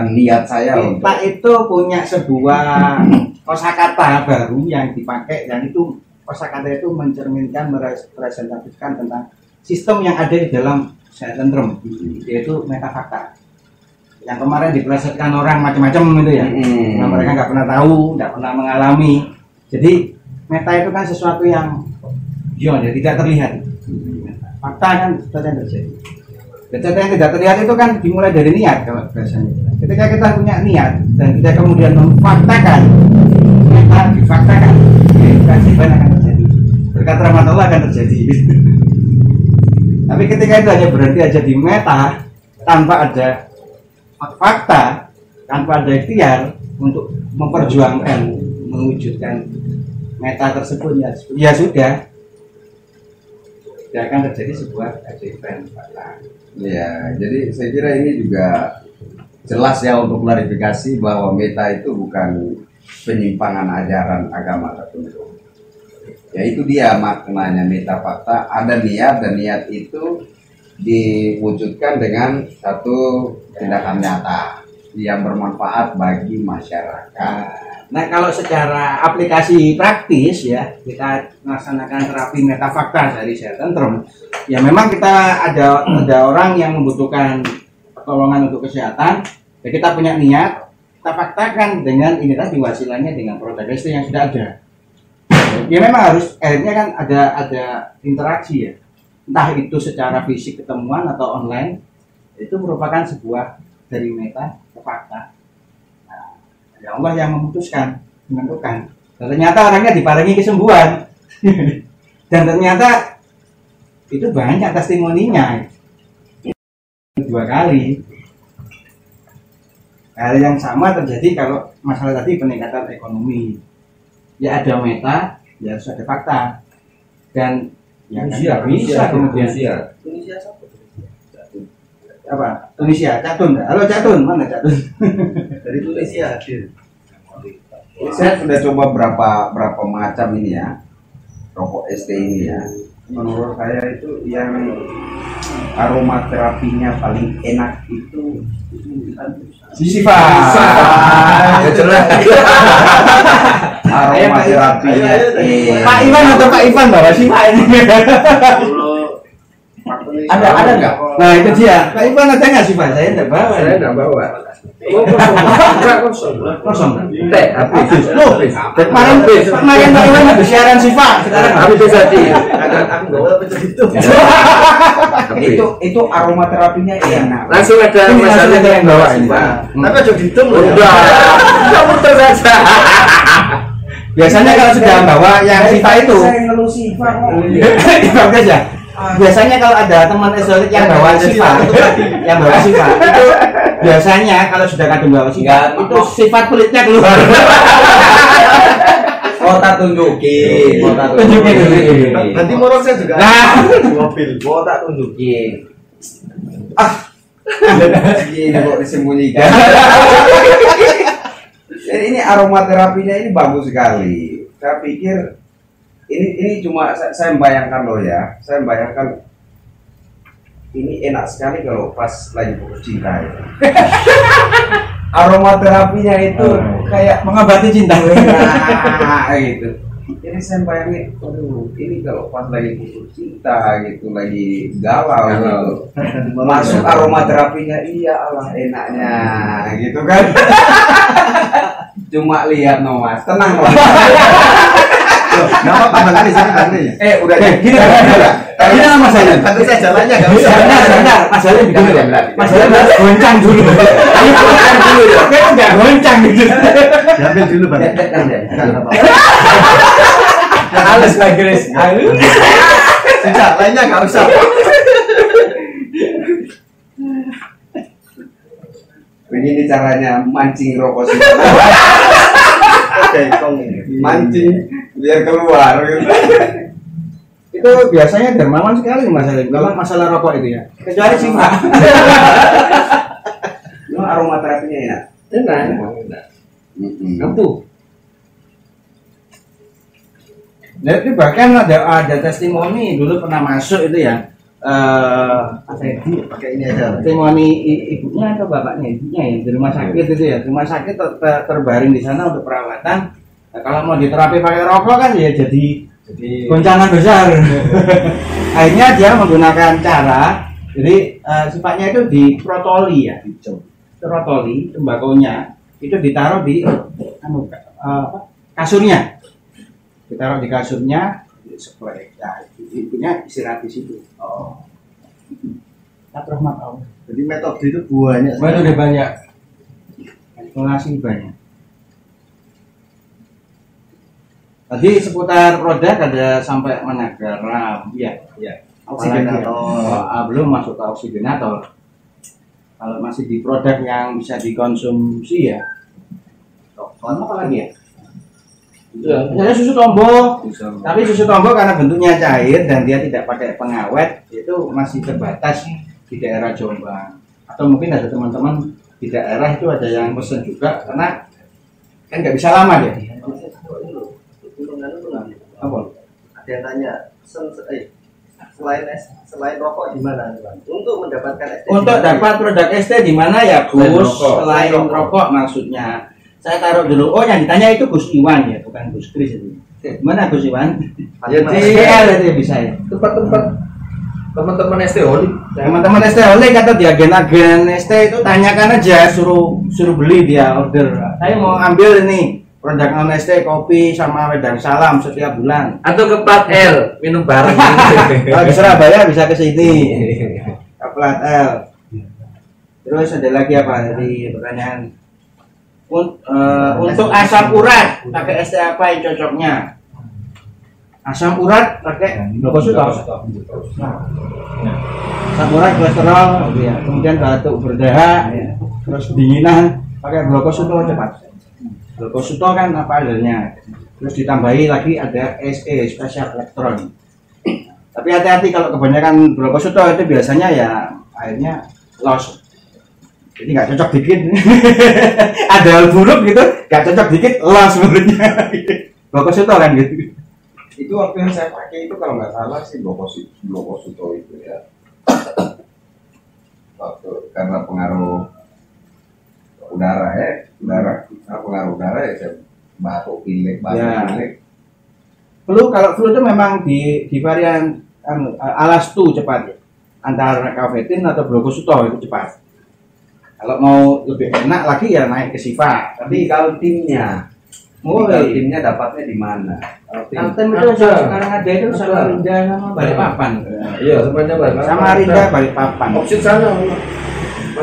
bukan niat saya untuk. Kita itu punya sebuah kosakata baru yang dipakai, yang itu kosakata itu mencerminkan, merepresentasikan tentang sistem yang ada di dalam saya tentrum, yaitu metafakta. Yang kemarin dipelesetkan orang macam-macam itu ya, nah, mereka nggak pernah tahu, nggak pernah mengalami. Jadi meta itu kan sesuatu yang beyond, ya, tidak terlihat. Fakta kan sesuatu yang terjadi. Sesuatu yang tidak terlihat itu kan dimulai dari niat kalau biasanya. Ketika kita punya niat dan kita kemudian memfaktakan, meta difaktakan, keajaiban akan terjadi. Berkat rahmat Allah akan terjadi. Tapi ketika itu hanya berhenti aja di meta tanpa ada fakta, tanpa ada ikhtiar untuk memperjuangkan, mewujudkan meta tersebut, ya sudah, tidak akan terjadi sebuah keajaiban fakta. Ya, jadi saya kira ini juga jelas ya untuk klarifikasi bahwa meta itu bukan penyimpangan ajaran agama tertentu. Ya itu dia maknanya meta fakta, ada niat dan niat itu diwujudkan dengan satu tindakan nyata yang bermanfaat bagi masyarakat. Nah, kalau secara aplikasi praktis ya, kita melaksanakan terapi metafakta dari saya tentrum. Ya memang kita ada orang yang membutuhkan pertolongan untuk kesehatan, ya kita punya niat, kita faktakan dengan ini tadi wasilahnya dengan produk yang sudah ada. Ya memang harus akhirnya kan ada interaksi ya. Entah itu secara fisik ketemuan atau online, itu merupakan sebuah dari meta ke fakta. Nah, ya Allah yang memutuskan, menentukan. Dan ternyata orangnya diparingi kesembuhan. Dan ternyata itu banyak testimoninya. 2 kali. Hal yang sama terjadi kalau masalah tadi peningkatan ekonomi. Ya ada meta, ya harus ada fakta. Dan ya kan bisa kemudian apa? Tunisia, Catun. Halo Catun, mana Catun? Dari Tunisia hadir. Saya sudah coba berapa macam ini ya, rokok ST ini ya. Menurut saya itu yang aromaterapinya paling enak itu Sifa. Aromaterapinya Pak Iwan atau Pak Ivan bawa Sifa ini. Ada nggak? Nah itu dia. Pak Ivan ada nggak Sifa? Saya nggak bawa. Saya nggak bawa. Kosong. Teh habis. Loh, kemarin Pak Iwan ada siaran Sifa. Sekarang habis tadi. Aku nggak bawa itu aromaterapinya enak. Langsung ada masalah yang bawa ini. Tapi aja dihitung loh. Udah. Kamu saja. Biasanya kalau sudah bawa yang Sifa itu, Saya ngeluh Sifa kok. Ivan aja. Biasanya kalau ada teman esoterik yang bawa Sifa, itu biasanya kalau sudah kadung bawa Sifa, itu sifat pelitnya keluar. Tak tunjukin. Nanti morong saya juga. Mobil. Tak tunjukin. Ini kok disembunyikan. Jadi ini aromaterapinya ini bagus sekali. Saya pikir ini cuma saya membayangkan loh ya. Saya membayangkan ini enak sekali kalau pas lagi putus cinta ya. Aromaterapinya itu kayak Mengobati cinta. gitu. Jadi saya bayangin, aduh, ini kalau pas lagi putus cinta gitu, lagi galau gitu. Masuk aromaterapinya, iya Allah enaknya gitu kan. Cuma lihat no Mas, tenang lah. Nggak apa-apa nanti saya nanti. Udah Gini lah masalahnya. Nanti saya jalannya nggak usah. Benar. Masalahnya begini loh. Masalahnya harus goncang dulu. Ayo goncang dulu ya. Kayak nggak goncang gitu. Diambil dulu Bang. Halus lah Grace. Halus. Sudah, lainnya nggak usah. Begini caranya mancing rokok sih. Mancing biar keluar gitu. Itu biasanya dermawan sekali masalah kalau masalah rokok itu ya. Kecuali Sifa. Itu aromaterapinya enak. Enak. Tentu. Jadi bahkan ada testimoni dulu pernah masuk itu ya. Mas Edi Pakai ini aja. testimoni ibunya atau bapaknya, ibunya ya di rumah sakit itu ya, rumah sakit terbaring di sana untuk perawatan. Nah, kalau mau diterapi pakai rokok kan ya jadi goncangan besar. Akhirnya dia menggunakan cara, jadi sifatnya itu diprotoli ya, diprotoli tembakonya itu ditaruh di kasurnya, ditaruh di kasurnya, spray. Nah, ibunya istirahat di situ. Oh. Rahmat Allah. Jadi metode itu banyak. Udah banyak. Eksplorasi banyak. Tadi seputar produk ada sampai mana? Garam, ya. Oksigenator. Belum masuk ke oksigenator. Kalau masih di produk yang bisa dikonsumsi ya. Apa lagi ya? Misalnya susu tombo, tapi susu tombo karena bentuknya cair dan dia tidak pakai pengawet, itu masih terbatas di daerah Jombang. Atau mungkin ada teman-teman di daerah itu ada yang pesen juga karena kan nggak bisa lama dia. Apa? Ada yang tanya, selain rokok di mana? Untuk mendapatkan ST. Untuk dapat produk ST di mana ya Gus? Selain rokok maksudnya. Saya taruh dulu. Oh, yang ditanya itu Gus Iwan ya, bukan Gus Kris itu. Mana Gus Iwan? Ya, di STL itu bisa ya. Tempat-tempat teman-teman ST Holik. Teman-teman ST Holik atau di agen-agen ST itu tanyakan aja, suruh beli dia order. Saya mau ambil ini produk non ST kopi sama wedang salam setiap bulan. Atau ke Plat L minum bareng. Kalau di Surabaya bisa ke sini. Ke Plat L. Terus ada lagi apa dari pertanyaan? Untuk asam urat pakai ST apa yang cocoknya? Asam urat pakai glukosutor. Asam urat kolesterol, ya. Kemudian batuk berdahak, ya. Terus dinginan pakai glukosutor cepat. Glukosutor kan apa adanya. Terus ditambahi lagi ada SE spesial elektron. Tapi hati-hati kalau kebanyakan glukosutor itu biasanya ya akhirnya loss. Jadi nggak cocok dikit. Ada hal buruk gitu, nggak cocok dikit loss menurutnya. Glukosutor kan gitu. Itu waktu yang saya pakai itu kalau nggak salah sih glukosutor itu ya. Waktu karena pengaruh udara pengaruh udara ya saya batuk pilek. Kalau flu itu memang di varian Alastu cepat ya. Antara kafetin atau glukosutor itu cepat. Kalau mau lebih enak lagi ya naik ke Siva. Tapi kalau timnya dapatnya di mana? Kaltem itu sekarang ada itu Samarinda sama Balikpapan. Iya, semuanya Balikpapan. Samarinda Balikpapan. Opsi sana.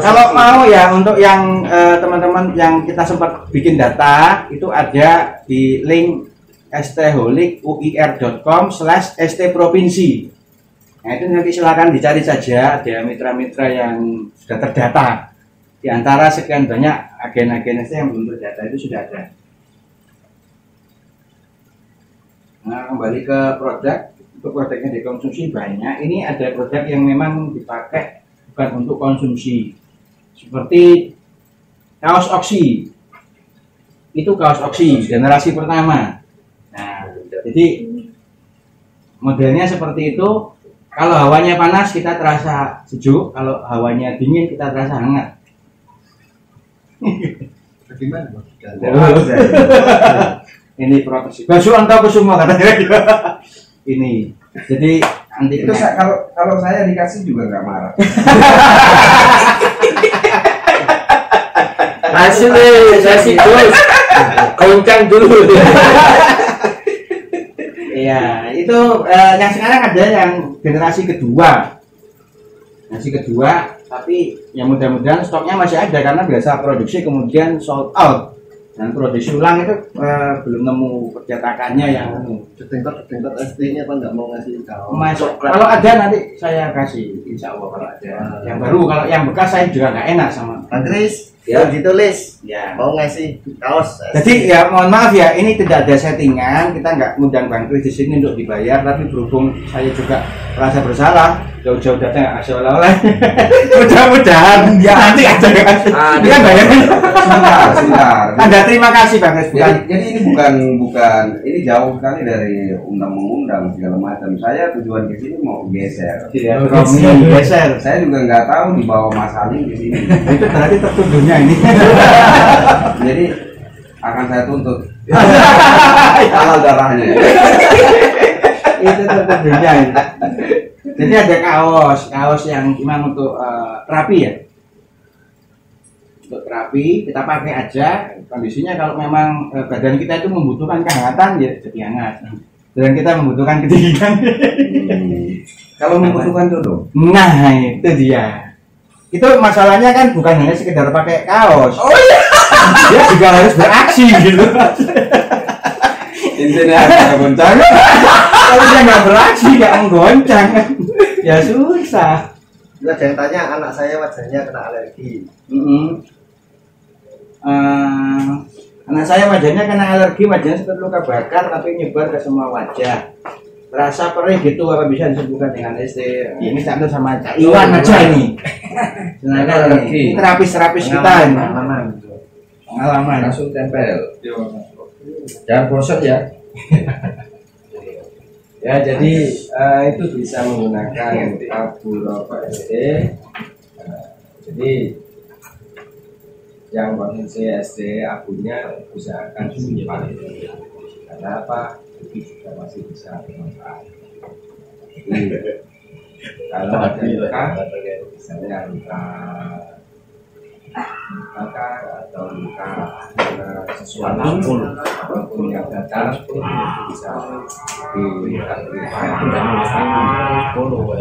Kalau mau ya untuk yang teman-teman yang kita sempat bikin data itu ada di link stholik.uir.com/stprovinsi. Nah itu nanti silakan dicari saja, ada mitra-mitra yang sudah terdata. Di antara sekian banyak agen-agen ST yang belum terdata itu sudah ada. Nah kembali ke produk, untuk produk yang dikonsumsi banyak. Ini ada produk yang memang dipakai bukan untuk konsumsi, seperti kaos oksi. Itu kaos oksi generasi pertama. Nah jadi modelnya seperti itu. Kalau hawanya panas kita terasa sejuk, kalau hawanya dingin kita terasa hangat. Bagaimana? Ini proteksi. Baju antau semua katanya. Ini. Jadi anti Itu kalau saya dikasih juga nggak marah. Hasil saya sih Gus. Goncang dulu. Iya, itu yang sekarang ada yang generasi kedua. Generasi kedua, tapi yang mudah-mudahan stoknya masih ada karena biasa produksi kemudian sold out. Dan produksi ulang itu belum nemu percetakannya yang Tingkat ST-nya apa nggak mau ngasih tahu? masuk. Kalau ada nanti saya kasih, insya Allah kalau ada. Yang baru, kalau yang bekas saya juga nggak enak sama. Pak Kris, Ya ditulis. Ya. Mau ngasih kaos. Jadi ya mohon maaf ya, ini tidak ada settingan, kita nggak ngundang Bang Kris di sini untuk dibayar, tapi berhubung saya juga merasa bersalah, jauh-jauh datang nggak ngasih oleh-oleh. Mudah-mudahan ya nanti ada ini kan bayarnya. Sebentar. Ada terima kasih Bang Kris. Jadi ini bukan ini jauh sekali dari undang-undang segala macam. Saya tujuan ke sini mau geser. Ya, geser. Saya juga nggak tahu dibawa Mas Halim di sini. Itu berarti tertuduhnya ini. Jadi akan saya tuntut halal darahnya. Itu tertuduhnya ini. Jadi ada kaos yang memang untuk terapi ya. Untuk terapi kita pakai aja. Kondisinya kalau memang badan kita itu membutuhkan kehangatan ya jadi hangat. Dan kita membutuhkan kedinginan. Kalau membutuhkan jodoh. Nah itu dia. Itu masalahnya kan bukan hanya sekedar pakai kaos. Oh iya. Dia juga harus beraksi gitu. Intinya ada goncang. Kalau dia nggak beraksi, nggak menggoncang, ya susah. Juga ada yang tanya anak saya wajahnya kena alergi. Anak saya wajahnya kena alergi, wajahnya seperti luka bakar tapi nyebar ke semua wajah. Rasa perih gitu, apa bisa disembuhkan dengan ST? Ini cantik sama Cak Iwan aja ini. Sebenarnya alergi. Terapis kita ini. Pengalaman. Langsung tempel. Jangan bosan ya. Ya jadi itu bisa menggunakan tabur SD. Jadi yang konsumsi SD abunya usahakan simpan. Karena apa? Itu juga masih bisa bermanfaat. Kalau ada luka, misalnya luka bakar atau luka sesuatu apapun yang datang itu bisa dilihat untuk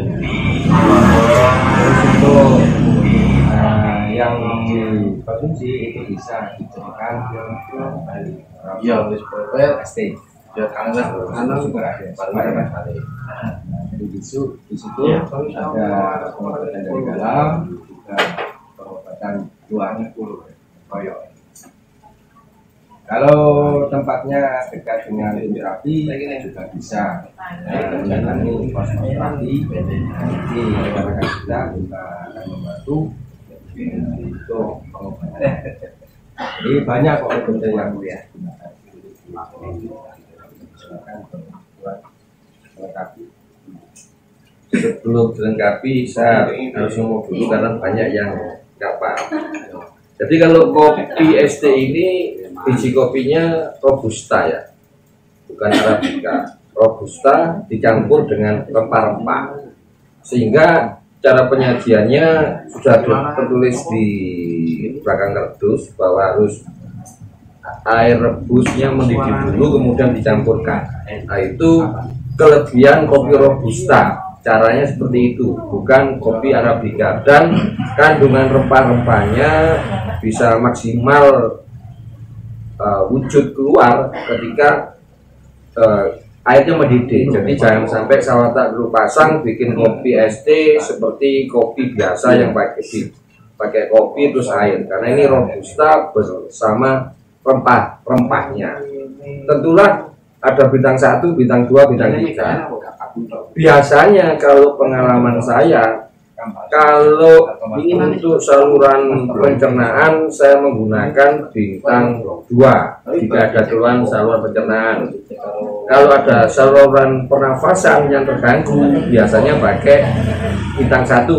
yang dikonsumsi itu bisa dicarikan kembali ST anak super ada jadi di situ ada pengobatan dari dalam juga pengobatan luarnya koyok. Kalau tempatnya dekat dengan terapi juga bisa menjalani konsultasi. Nanti rekan-rekan kita akan membantu untuk pengobatan. Jadi banyak kok metode yang mulia. Sebelum dilengkapi saya harus ngomong dulu karena banyak yang nggak paham. Jadi kalau kopi ST ini biji kopinya robusta ya, bukan arabica. Robusta dicampur dengan rempah-rempah sehingga cara penyajiannya sudah tertulis di belakang kardus bahwa harus air rebusnya mendidih dulu kemudian dicampurkan. Nah itu kelebihan kopi robusta. Caranya seperti itu, bukan kopi arabica, dan kandungan rempah-rempahnya bisa maksimal wujud keluar ketika airnya mendidih. Jadi jangan sampai sawata dulu pasang bikin kopi ST seperti kopi biasa yang pakai kopi terus air, karena ini robusta bersama rempah-rempahnya. Tentulah ada bintang 1, bintang 2, bintang 3. Biasanya kalau pengalaman saya, kalau untuk saluran pencernaan saya menggunakan bintang 2 jika ada keluhan saluran pencernaan. Kalau ada saluran pernafasan yang terganggu biasanya pakai bintang 1.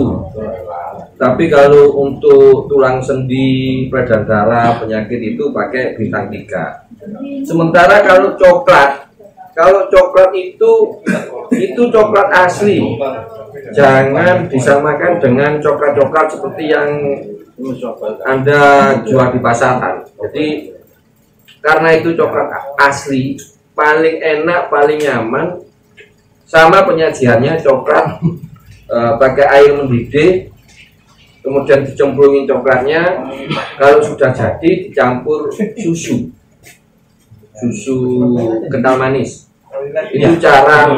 Tapi kalau untuk tulang sendi, peredaran darah, penyakit itu pakai bintang 3. Sementara kalau coklat itu coklat asli. Jangan disamakan dengan coklat-coklat seperti yang Anda jual di pasaran. Jadi karena itu coklat asli, paling enak, paling nyaman, sama penyajiannya coklat pakai air mendidih, kemudian dicemplungin coklatnya. Kalau sudah jadi dicampur susu kental manis. Itu cara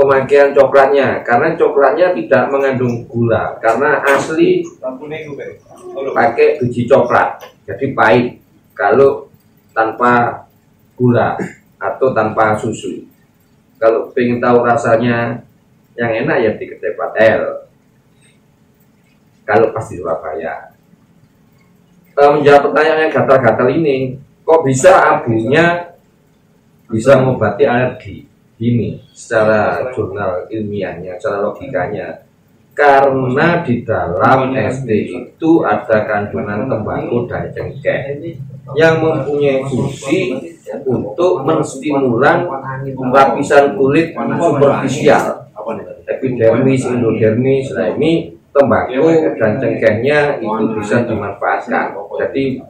pemakaian coklatnya, karena coklatnya tidak mengandung gula, karena asli pakai biji coklat, jadi pahit kalau tanpa gula atau tanpa susu. Kalau pengen tahu rasanya yang enak ya di kedai Patel, kalau pas di Surabaya. Menjawab pertanyaan yang gatal-gatal ini, kok bisa abunya bisa mengobati alergi? Ini secara jurnal ilmiahnya, secara logikanya, karena di dalam ST itu ada kandungan tembakau dan cengkeh yang mempunyai fungsi untuk menstimulan lapisan kulit superficial, epidermis, endodermis. Nah, ini tembakau dan cengkehnya itu bisa dimanfaatkan. Jadi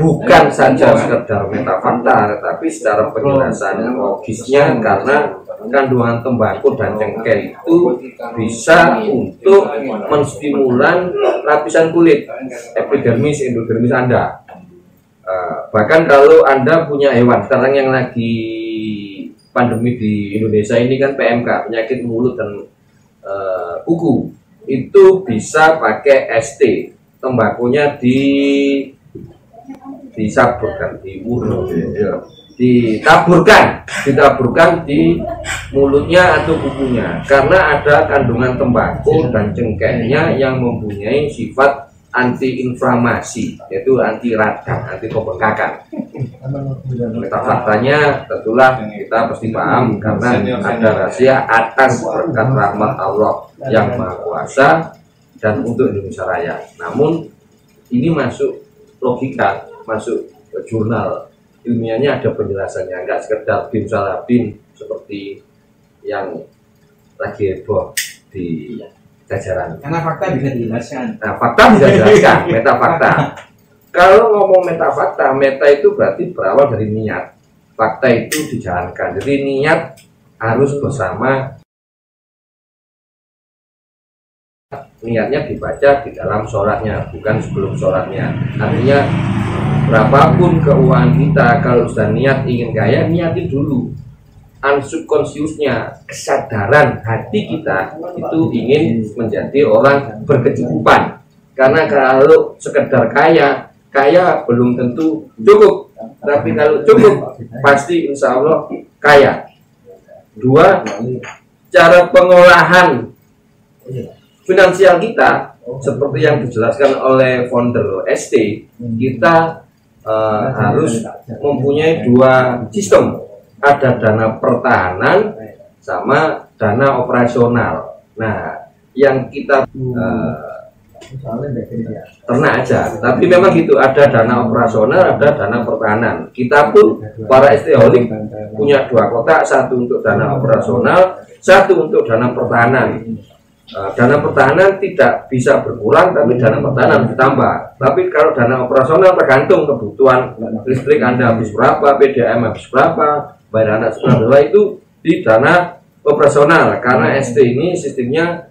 bukan saja sekedar metafakta, tetapi secara penjelasan logisnya, karena kandungan tembakau dan cengkeh itu bisa untuk menstimulan lapisan kulit, epidermis, endodermis Anda. Bahkan kalau Anda punya hewan, sekarang yang lagi pandemi di Indonesia ini kan PMK, penyakit mulut dan kuku, itu bisa pakai ST, tembakunya disaburkan, ditaburkan di mulutnya atau kukunya, karena ada kandungan tembakau dan cengkehnya yang mempunyai sifat anti-inflamasi, yaitu anti radang, anti pembengkakan. Metafaktanya tentulah kita pasti paham, karena ada rahasia atas berkat rahmat Allah yang Maha Kuasa dan untuk Indonesia Raya. Namun ini masuk logika, masuk jurnal ilmiahnya, ada penjelasannya, enggak sekedar bin salah bin seperti yang lagi heboh di jajaran. Karena fakta bisa dijelaskan. Nah, fakta bisa dijelaskan, metafakta. Kalau ngomong metafakta, meta itu berarti berawal dari niat. Fakta itu dijalankan. Jadi niat harus bersama, niatnya dibaca di dalam sholatnya, bukan sebelum sholatnya. Artinya berapapun keuangan kita, kalau sudah niat ingin kaya, niati dulu. Unsubconsciousnya, kesadaran hati kita itu ingin menjadi orang berkecukupan. Karena kalau sekedar kaya belum tentu cukup. Tapi kalau cukup, pasti insya Allah kaya. Dua, cara pengolahan finansial kita, seperti yang dijelaskan oleh founder ST, kita harus mempunyai dua sistem. Ada dana pertahanan sama dana operasional. Nah, yang kita ternak aja, tapi memang gitu, ada dana operasional, ada dana pertahanan. Kita pun para ST-holik punya dua kotak, satu untuk dana operasional, satu untuk dana pertahanan. Dana pertahanan tidak bisa berkurang, tapi dana pertahanan ditambah. Tapi kalau dana operasional tergantung kebutuhan listrik Anda habis berapa, PDAM habis berapa, bayar anak sekolah, itu di dana operasional. Karena ST ini sistemnya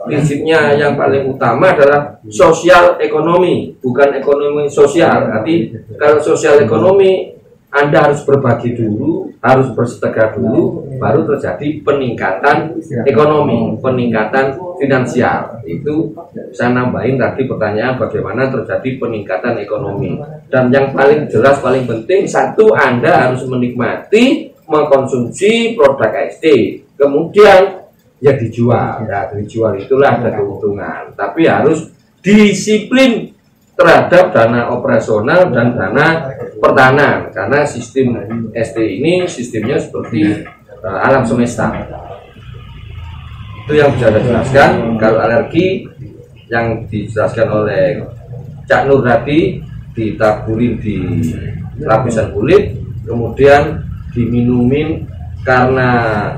prinsipnya yang paling utama adalah sosial ekonomi, bukan ekonomi sosial. Nanti kalau sosial ekonomi, Anda harus berbagi dulu, harus bersedekah dulu, baru terjadi peningkatan ekonomi, peningkatan finansial. Itu saya nambahin tadi pertanyaan bagaimana terjadi peningkatan ekonomi. Dan yang paling jelas, paling penting, satu, Anda harus menikmati, mengkonsumsi produk ST. Kemudian ya dijual. Ya, dijual itulah ada keuntungan. Tapi harus disiplin terhadap dana operasional dan dana pertahanan, karena sistem ST ini sistemnya seperti alam semesta. Itu yang bisa saya jelaskan. Kalau alergi yang dijelaskan oleh Cak Nur tadi, ditaburin di lapisan kulit, kemudian diminumin. Karena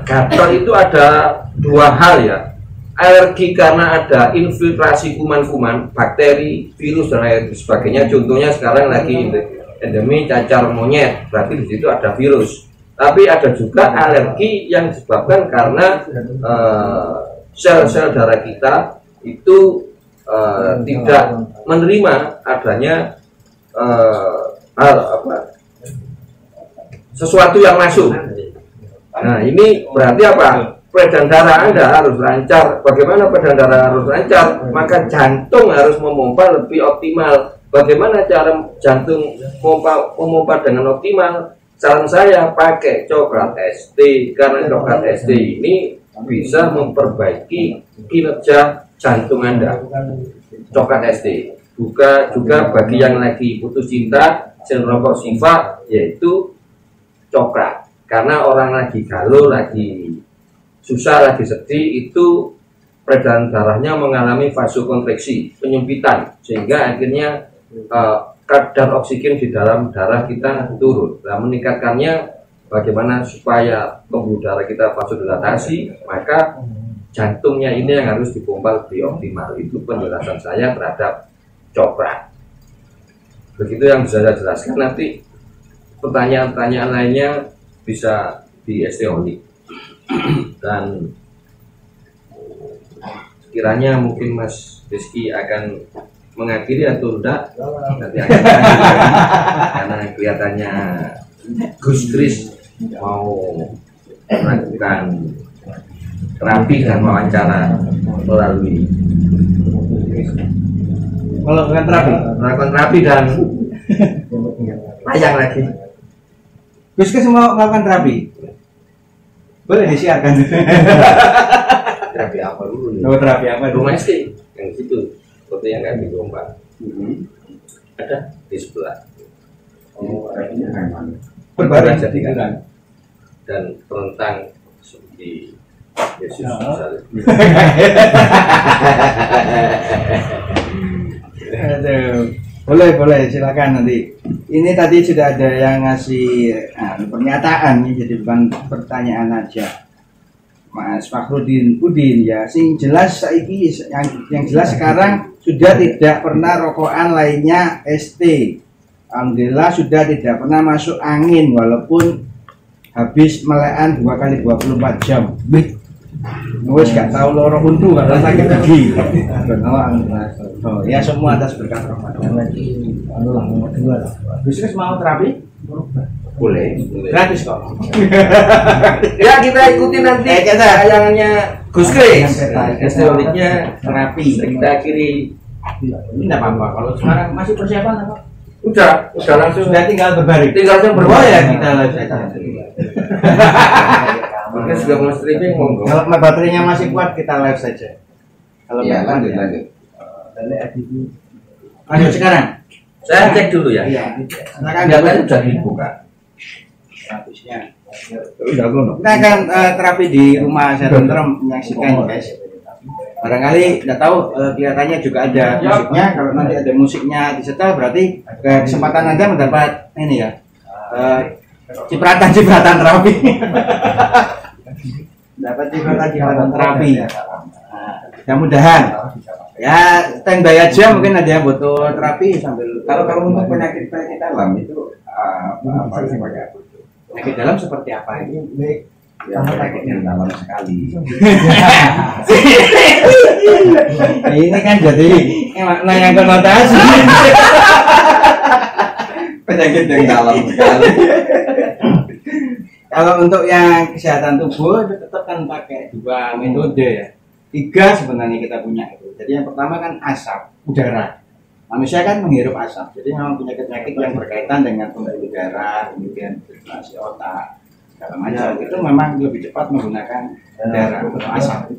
gatal itu ada dua hal ya. Alergi karena ada infiltrasi kuman-kuman, bakteri, virus dan lain sebagainya. Contohnya sekarang lagi endemi cacar monyet, berarti di situ ada virus. Tapi ada juga alergi yang disebabkan karena sel-sel darah kita itu tidak menerima adanya sesuatu yang masuk. Nah, ini berarti apa? Peredaran darah Anda harus lancar. Bagaimana peredaran darah harus lancar? Maka jantung harus memompa lebih optimal. Bagaimana cara jantung memompa dengan optimal? Saran saya pakai coklat ST, karena coklat ST ini bisa memperbaiki kinerja jantung Anda. Coklat ST. Juga bagi yang lagi putus cinta, sindrom sifat, yaitu coklat. Karena orang lagi galau, lagi susah, lagi sedih, itu peredaran darahnya mengalami vasokonstriksi, penyempitan, sehingga akhirnya kadar oksigen di dalam darah kita turun. Nah, meningkatkannya bagaimana supaya pembuluh darah kita vasodilatasi, maka jantungnya ini yang harus dipompa lebih optimal. Itu penjelasan saya terhadap coklat. Begitu yang bisa saya jelaskan. Nanti pertanyaan-pertanyaan lainnya bisa di ST Holik. Dan kiranya mungkin Mas Rizky akan mengakhiri atau enggak, nanti akan karena kelihatannya Gus Kris mau melakukan terapi dan wawancara melalui melakukan terapi dan layang lagi. Gus Kris mau melakukan terapi, boleh disiarkan. Terapi apa dulu nih? Terapi apa? Rumah SD yang situ, seperti yang kami Gombang. Ada di sebelah. Terapinya kayak mana? Berbaring jadi kan. kan, dan terentang seperti Yesus misalnya. Aduh. Boleh silakan nanti. Ini tadi sudah ada yang ngasih pernyataan nih, jadi bukan pertanyaan aja. Mas Fakhrudin Udin ya, sing jelas saiki yang jelas sekarang sudah tidak pernah rokokan lainnya ST. Alhamdulillah sudah tidak pernah masuk angin walaupun habis melekan 2 kali 24 jam. Wes gak tahu loro untu gak sakit gigi. Oh, ya semua atas berkat Ramadan. Bisnis mau terapi? Boleh. Gratis kok. Ya kita ikuti nanti tayangannya Gus Kris. Esteoliknya Terapi. kita akhiri. Ini enggak apa-apa kalau sekarang masih persiapan apa? Udah langsung. Sudah tinggal berbaring. Tinggal yang Oh ya kita live saja. Mungkin sudah mau streaming monggo. Kalau baterainya masih kuat kita live saja. Kalau Iya, nggak kuat, lanjut. Lanjut sekarang. Saya cek dulu ya. Iya. Silakan. Datanya sudah dibuka. Habisnya. Kita akan terapi di rumah saya tentrem menyaksikan guys. Barangkali nggak tahu kelihatannya juga ada musiknya. Kalau nanti ada musiknya disetel berarti kesempatan Anda mendapat ini ya cipratan terapi. Dapat cipratan terapi. Mudah-mudahan ya standby aja, mungkin ada yang butuh terapi sambil. Kalau untuk penyakit dalam itu apa sih pakai? Penyakit dalam seperti apa ini? Ya, penyakit yang dalam sekali. Ini kan jadi makna yang konotasi. Penyakit yang dalam sekali. Kalau untuk yang kesehatan tubuh itu tetap kan pakai 2 metode ya. 3 sebenarnya kita punya itu. Jadi yang pertama kan asap udara. Manusia kan menghirup asap. Jadi memang penyakit-penyakit yang berkaitan dengan pembuluh darah, kemudian sirkulasi otak, segala macam itu memang lebih cepat menggunakan udara atau asap.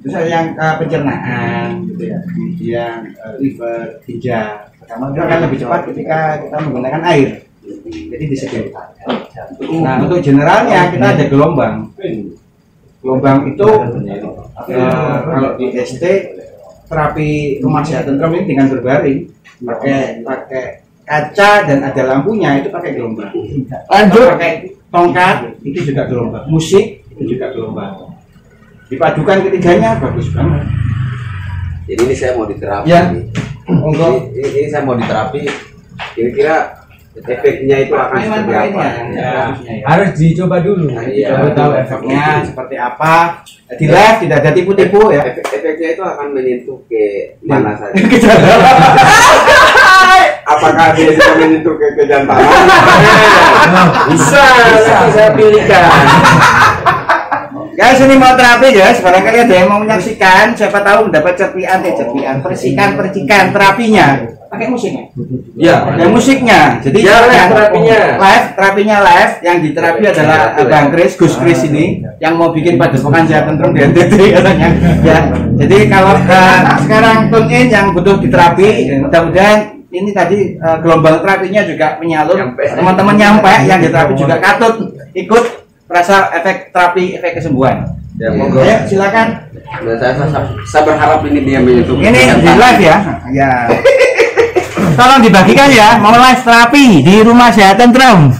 Terus yang pencernaan, gitu ya. Kemudian liver, ginjal, itu akan lebih cepat ketika kita menggunakan air. Jadi disedot. Nah untuk generalnya kita ada gelombang. Gelombang itu kalau di ST terapi rumah sehat tentrem ini dengan berbaring pakai kaca dan ada lampunya itu pakai gelombang. Lanjut pakai tongkat itu juga gelombang. Musik itu juga gelombang. Dipadukan ketiganya bagus banget. Jadi ini saya mau diterapi. Ya. Ini saya mau diterapi. Kira-kira efeknya itu akan seperti apa? Harus dicoba dulu. Iya. Coba tahu efeknya seperti apa. Di live tidak ada tipu-tipu ya. Efeknya itu akan menyentuh ke mana saja. Apakah dia bisa menyentuh ke jantangan? Bisa saya pilihkan. mau terapi ya, barangkali ada yang mau menyaksikan, siapa tahu mendapat cepian, percikan terapinya. Pakai musiknya? Ya, Ada musiknya. Jadi ya, terapinya live. Yang diterapi adalah Bang Kris, Gus Kris ini, yang mau bikin padepokan sehat tentrem di NTT katanya. Ya, jadi kalau sekarang tune in yang butuh diterapi, mudah-mudahan ini tadi gelombang terapinya juga menyalur. Teman-teman nyampe yang diterapi juga katut ikut merasa efek terapi, efek kesembuhan. Ya, monggo. Ayo, silakan. Saya berharap ini dia menyentuh. Ini di live ya. Ya. Tolong dibagikan ya, mau live terapi di Rumah Sehat Tentrem.